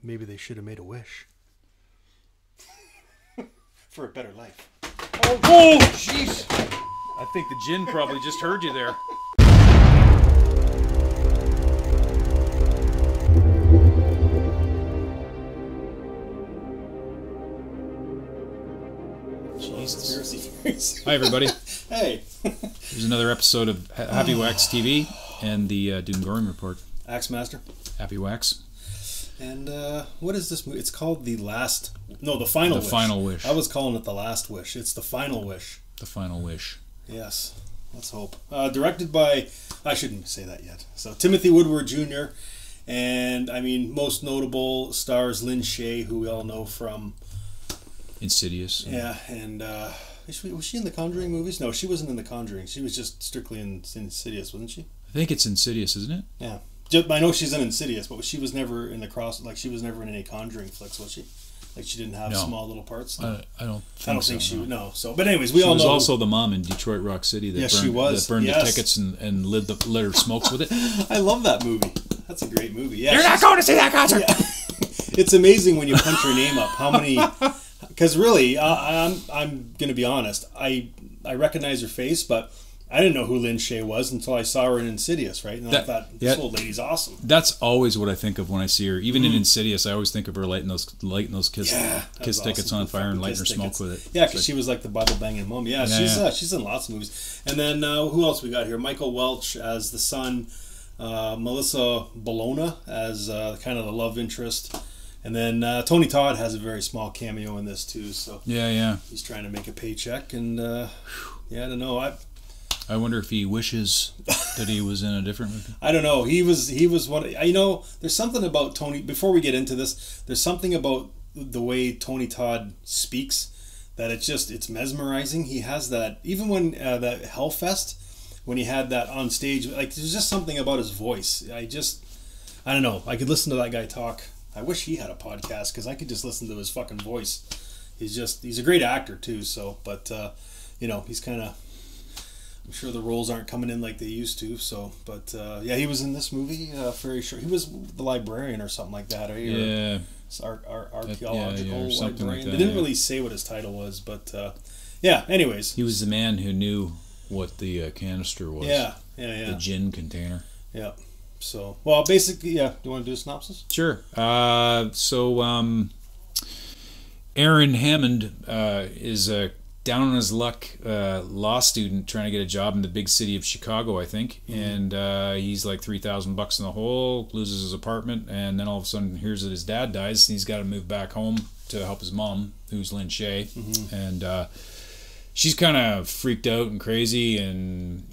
maybe they should have made a wish for a better life. Oh, jeez! I think the gin probably just heard you there. Jesus. Hi, everybody. Hey. Here's another episode of Happywax TV and the Doom Goring Report. Axemaster. Happywax. And what is this movie? It's called The Final Wish. The Final Wish. I was calling it The Last Wish. It's The Final Wish. The Final Wish. Yes. Let's hope. Directed by, I shouldn't say that yet. So Timothy Woodward Jr. And, I mean, most notable stars Lynn Shay, who we all know from Insidious. Yeah, and was she in the Conjuring movies? No, she wasn't in the Conjuring. She was just strictly in Insidious, wasn't she? I think it's Insidious, isn't it? Yeah. I know she's in Insidious, but she was never in she was never in any Conjuring flicks, was she? Like she didn't have small little parts. No. I don't think she. No. No. So, but anyways, we all know. She was also the mom in Detroit Rock City that burned the tickets and lit her smokes with it. I love that movie. That's a great movie. Yeah. You're not going to see that concert. Yeah. It's amazing when you punch her name up. How many? Because really, I'm gonna be honest. I recognize her face, but I didn't know who Lynn Shay was until I saw her in Insidious, right? And I thought, this old lady's awesome. That's always what I think of when I see her. Even in Insidious, I always think of her lighting those kiss tickets on fire and lighting her smoke with it. Yeah, because she was like the Bible banging mom. Yeah, she's in lots of movies. And then who else we got here? Michael Welch as the son, Melissa Bologna as kind of the love interest. And then Tony Todd has a very small cameo in this too. So yeah, he's trying to make a paycheck, and I don't know. I wonder if he wishes that he was in a different movie. I don't know. He was one. There's something about Tony. Before we get into this, there's something about the way Tony Todd speaks that it's mesmerizing. He has that even when that Hellfest, when he had that on stage, like there's just something about his voice. I don't know. I could listen to that guy talk. I wish he had a podcast because I could just listen to his fucking voice. He's a great actor too. So, but he's kind of. I'm sure the roles aren't coming in like they used to. So, but he was in this movie. Very sure he was the librarian or something like that. Right? Yeah. Archaeological or something librarian. like that. They didn't really say what his title was, but anyways, he was the man who knew what the canister was. Yeah. The gin container. Yeah. So, well, basically, yeah. Do you want to do a synopsis? Sure. Aaron Hammond is a down on his luck law student trying to get a job in the big city of Chicago, I think. Mm-hmm. And he's like $3,000 in the hole, loses his apartment, and then all of a sudden hears that his dad dies, and he's got to move back home to help his mom, who's Lynn Shay. Mm-hmm. And she's kind of freaked out and crazy, and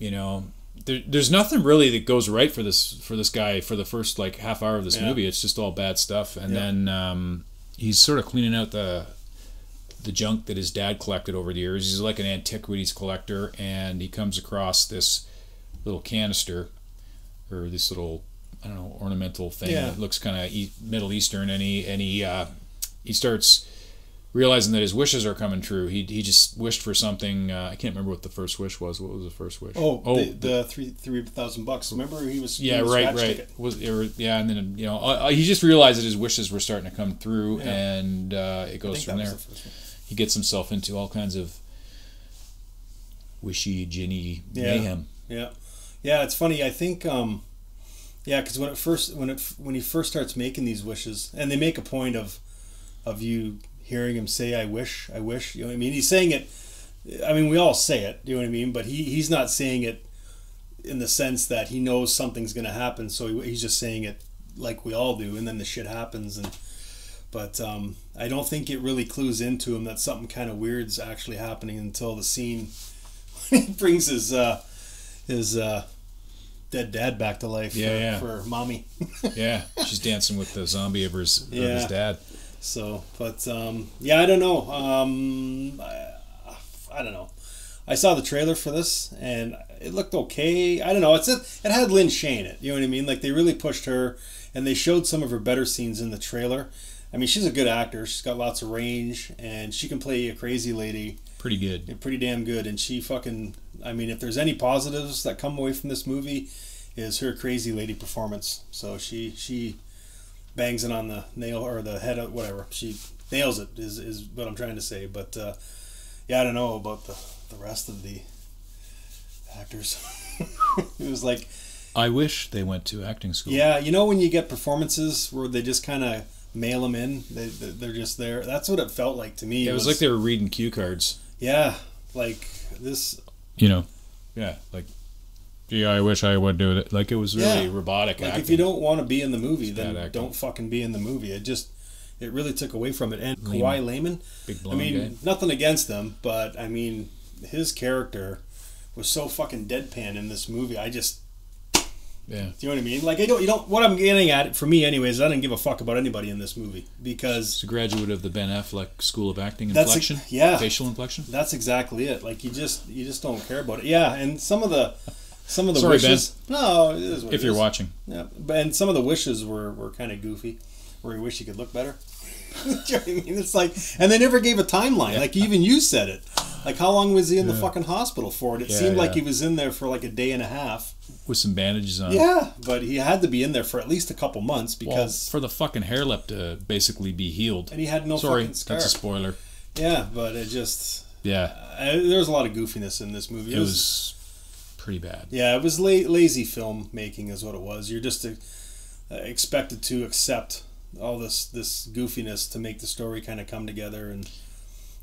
there's nothing really that goes right for this guy for the first like half hour of this movie. It's just all bad stuff, and then he's sort of cleaning out the junk that his dad collected over the years. He's like an antiquities collector, and he comes across this little canister or this little ornamental thing that looks kind of Middle Eastern, and he starts realizing that his wishes are coming true. He just wished for something. I can't remember what the first wish was. What was the first wish? The $3,000. Remember, he was right. And then he just realized that his wishes were starting to come through, and it goes from there. He gets himself into all kinds of wishy, ginny mayhem. Yeah. It's funny. I think because when he first starts making these wishes, and they make a point of you hearing him say I wish, you know what I mean? He's saying it, I mean, we all say it, you know what I mean? But he's not saying it in the sense that he knows something's going to happen, so he's just saying it like we all do, and then the shit happens. But I don't think it really clues into him that something kind of weird's actually happening until the scene when he brings his dead dad back to life for mommy. Yeah, she's dancing with the zombie of his dad. So, but I don't know. I don't know. I saw the trailer for this, and it looked okay. I don't know. It had Lynn Shay in it. You know what I mean? Like they really pushed her, and they showed some of her better scenes in the trailer. I mean, she's a good actor. She's got lots of range, and she can play a crazy lady. Pretty good. Pretty damn good. And she fucking. I mean, if there's any positives that come away from this movie, is her crazy lady performance. So she bangs it on the nail or the head of whatever. She nails it is what I'm trying to say. But yeah, I don't know about the rest of the actors. It was like, I wish they went to acting school. yeah, you know when you get performances where they just kind of mail them in, they're just there. That's what it felt like to me. Yeah, it was like they were reading cue cards. Yeah, like this. You know, yeah, like, gee, I wish I would do it. Like, it was really robotic like acting. if you don't want to be in the movie, It's then bad acting. don't fucking be in the movie. It really took away from it. And Kawhi Lehman, Big I blonde mean, guy. nothing against him, but I mean, his character was so fucking deadpan in this movie. I just, Yeah. do you know what I mean? Like, you don't. What I'm getting at, for me, anyways, I didn't give a fuck about anybody in this movie because He's a graduate of the Ben Affleck School of Acting That's Inflection. yeah. Facial inflection. that's exactly it. Like, you just don't care about it. Yeah, and some of the Sorry, wishes. No, it is what If it you're is. watching. Yeah, and some of the wishes were kind of goofy, where you wish you could look better. Do you know what I mean? It's like, and they never gave a timeline. Yeah. Like, even you said it. Like, how long was he in the fucking hospital for? It Yeah, seemed like yeah. he was in there for like a day and a half. With some bandages on. Yeah, but he had to be in there for at least a couple months Well, because, for the fucking hair lip to basically be healed. and he had no Sorry, fucking scar. that's a spoiler. Yeah, but it just, Yeah, there was a lot of goofiness in this movie. it was pretty bad. Yeah, it was lazy filmmaking is what it was. You're just expected to accept all this goofiness to make the story kind of come together, and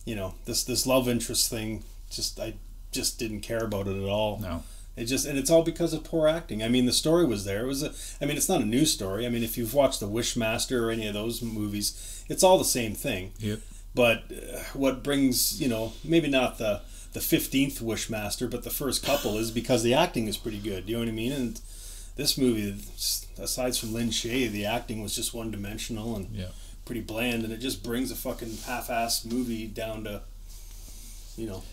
you know this love interest thing. I just didn't care about it at all. No. And it's all because of poor acting. I mean, the story was there. I mean, it's not a new story. I mean, if you've watched The Wishmaster or any of those movies, it's all the same thing. Yep. But what brings, maybe not the 15th Wishmaster, but the first couple is because the acting is pretty good. You know what I mean? And this movie, aside from Lin Shaye, the acting was just one-dimensional and pretty bland, and it just brings a fucking half-assed movie down to,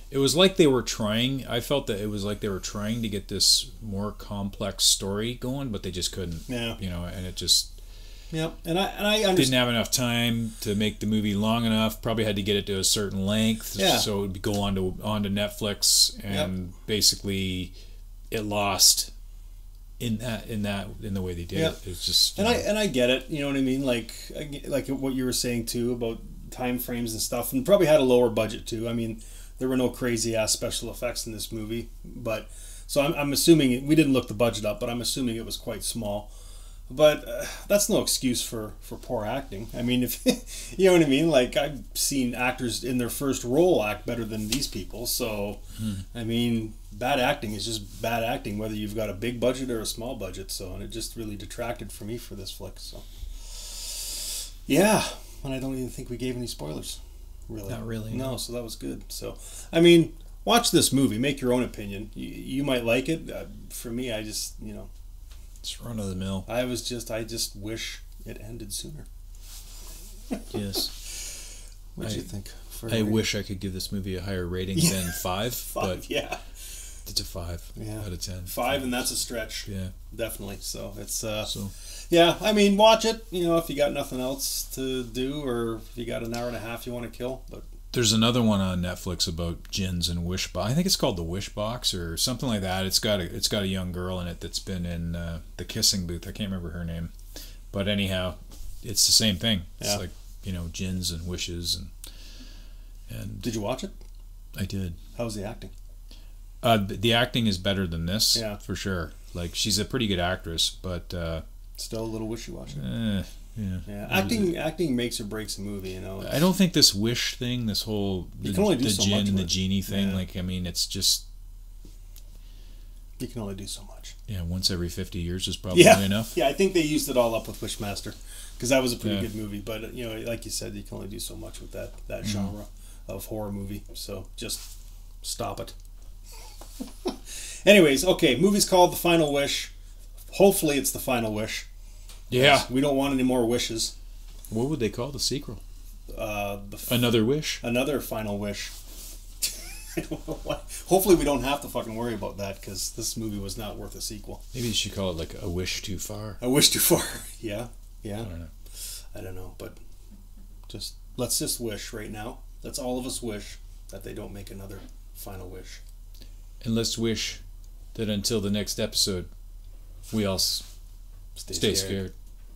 It was like they were trying. I felt that it was like they were trying to get this more complex story going, but they just couldn't. Yeah. And it just Yeah, and I understand. didn't have enough time to make the movie long enough. Probably had to get it to a certain length, Yeah. so it would go onto Netflix, and basically it lost in the way they did it. It's just And I get it. You know what I mean? Like what you were saying too about time frames and stuff, and probably had a lower budget too. I mean, there were no crazy ass special effects in this movie, but so I'm assuming we didn't look the budget up, but I'm assuming it was quite small. But that's no excuse for poor acting. I mean, if you know what I mean, like I've seen actors in their first role act better than these people. So, I mean, bad acting is just bad acting, whether you've got a big budget or a small budget. So, and it just really detracted for me for this flick. So, yeah, and I don't even think we gave any spoilers. Really, Not really, No, no. so that was good. So, I mean, watch this movie, make your own opinion. You might like it. For me, I just it's run of the mill. I just wish it ended sooner. Yes. What do you think? I wish I could give this movie a higher rating than 5, but yeah, it's a 5 out of 10. 5, and that's a stretch. Yeah. Definitely. So it's So yeah. I mean, watch it. If you got nothing else to do, or if you got an hour and a half you want to kill. But there's another one on Netflix about gins and wish box. I think it's called The Wish Box or something like that. It's got a young girl in it that's been in the kissing booth. I can't remember her name, but anyhow, it's the same thing. It's like gins and wishes and. Did you watch it? I did. How was the acting? The acting is better than this, Yeah. for sure. Like, she's a pretty good actress, but Still a little wishy-washy. yeah. Acting makes or breaks a movie. I don't think this wish thing, this whole You can only do the so gin much and the with it. genie thing, Yeah. like, I mean, it's just You can only do so much. once every 50 years is probably enough. Yeah, I think they used it all up with Wishmaster because that was a pretty Yeah. good movie. But like you said, you can only do so much with that genre of horror movie. So just stop it. Anyways, okay, movie's called The Final Wish. Hopefully, it's the final wish. Yeah. We don't want any more wishes. What would they call the sequel? The Another Wish? another final wish. I don't know why. Hopefully, we don't have to fucking worry about that because this movie was not worth a sequel. Maybe you should call it like A Wish Too Far. I wish too far. Yeah. I don't know. But let's just wish right now. Let's all of us wish that they don't make another final wish. And let's wish that until the next episode, we all stay scared.